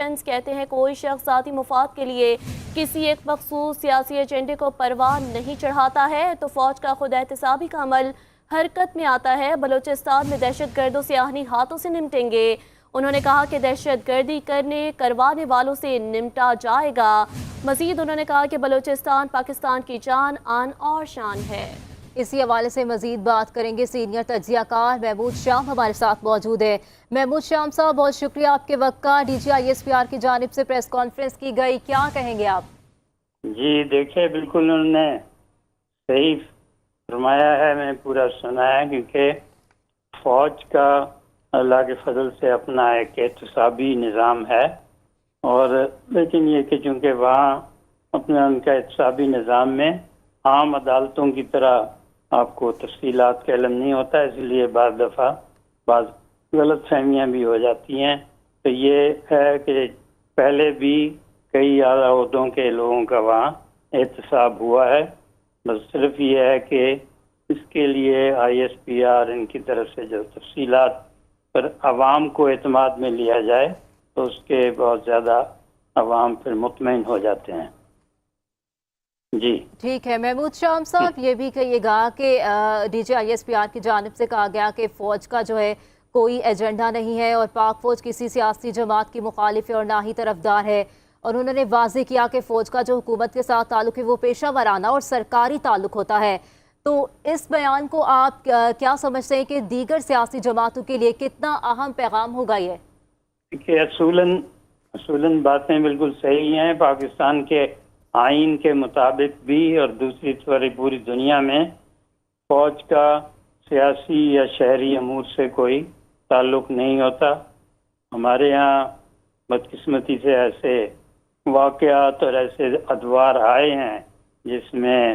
کہتے ہیں کوئی شخص ذاتی مفاد کے لیے کسی ایک مخصوص سیاسی ایجنڈے کو پروان نہیں چڑھاتا ہے تو فوج کا خود احتسابی کا عمل حرکت میں آتا ہے۔ بلوچستان میں دہشت گردوں سے آہنی ہاتھوں سے نمٹیں گے۔ انہوں نے کہا کہ دہشت گردی کروانے والوں سے نمٹا جائے گا۔ مزید انہوں نے کہا کہ بلوچستان پاکستان کی جان آن اور شان ہے۔ اسی حوالے سے مزید بات کریں گے، سینئر تجزیہ کار محمود شام ہمارے ساتھ موجود ہے۔ محمود شام صاحب، بہت شکریہ آپ کے وقت کا۔ D G I S P R کی جانب سے پریس کانفرنس کی گئی، کیا کہیں گے آپ؟ جی دیکھیں، بالکل انہوں نے صحیح فرمایا ہے، میں پورا سنا ہے، کیونکہ فوج کا اللہ کے فضل سے اپنا ایک احتسابی نظام ہے، اور لیکن یہ کہ چونکہ وہاں اپنا ان کا احتسابی نظام میں عام عدالتوں کی طرح آپ کو تفصیلات کا علم نہیں ہوتا، اس لیے بعض دفعہ بعض غلط فہمیاں بھی ہو جاتی ہیں۔ تو یہ ہے کہ پہلے بھی کئی اعلیٰ عہدوں کے لوگوں کا وہاں احتساب ہوا ہے، بس صرف یہ ہے کہ اس کے لیے آئی ایس پی آر ان کی طرف سے جو تفصیلات پر عوام کو اعتماد میں لیا جائے تو اس کے بہت زیادہ عوام پھر مطمئن ہو جاتے ہیں۔ جی ٹھیک ہے محمود شام صاحب، یہ بھی کہیے گا کہ D G I S P R کی جانب سے کہا گیا کہ فوج کا جو ہے کوئی ایجنڈا نہیں ہے اور پاک فوج کسی سیاسی جماعت کی مخالف ہے اور نہ ہی طرفدار ہے، اور انہوں نے واضح کیا کہ فوج کا جو حکومت کے ساتھ تعلق ہے وہ پیشہ ورانہ اور سرکاری تعلق ہوتا ہے۔ تو اس بیان کو آپ کیا سمجھتے ہیں کہ دیگر سیاسی جماعتوں کے لیے کتنا اہم پیغام ہوگا یہ؟ کہ اصولاً باتیں بالکل صحیح ہیں، پاکستان کے آئین کے مطابق بھی اور دوسری طرف پوری دنیا میں فوج کا سیاسی یا شہری امور سے کوئی تعلق نہیں ہوتا۔ ہمارے ہاں بدقسمتی سے ایسے واقعات اور ایسے ادوار آئے ہیں جس میں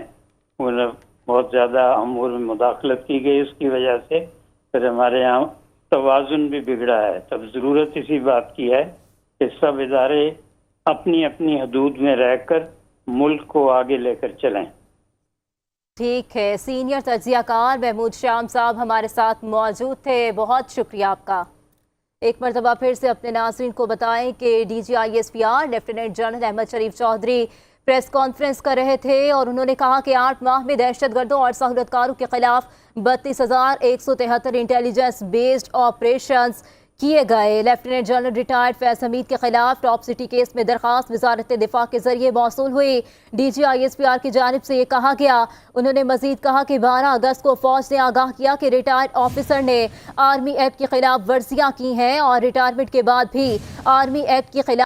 بہت زیادہ امور میں مداخلت کی گئی، اس کی وجہ سے پھر ہمارے یہاں توازن بھی بگڑا ہے۔ تب ضرورت اسی بات کی ہے کہ سب ادارے اپنی اپنی حدود میں رہ کر ملک کو آگے لے کر چلیں۔ ٹھیک ہے، سینئر تجزیہ کار محمود شام صاحب ہمارے ساتھ موجود تھے، بہت شکریہ آپ کا۔ ایک مرتبہ پھر سے اپنے ناظرین کو بتائیں کہ D G I S P R lieutenant general Ahmed Sharif Chaudhry press conference کر رہے تھے اور انہوں نے کہا کہ 8 ماہ میں دہشت گردوں اور سہولت کاروں کے خلاف 32,173 انٹیلیجنس بیسڈ آپریشنز کیے گئے۔ لیفٹیننٹ جنرل ریٹائرڈ فیض حمید کے خلاف ٹاپ سٹی کیس میں درخواست وزارت دفاع کے ذریعے موصول ہوئی۔ D G I S P R کی جانب سے یہ کہا گیا۔ انہوں نے مزید کہا کہ 12 اگست کو فوج نے آگاہ کیا کہ ریٹائرڈ آفیسر نے آرمی ایکٹ کی خلاف ورزیاں کی ہیں اور ریٹائرمنٹ کے بعد بھی آرمی ایکٹ کی خلاف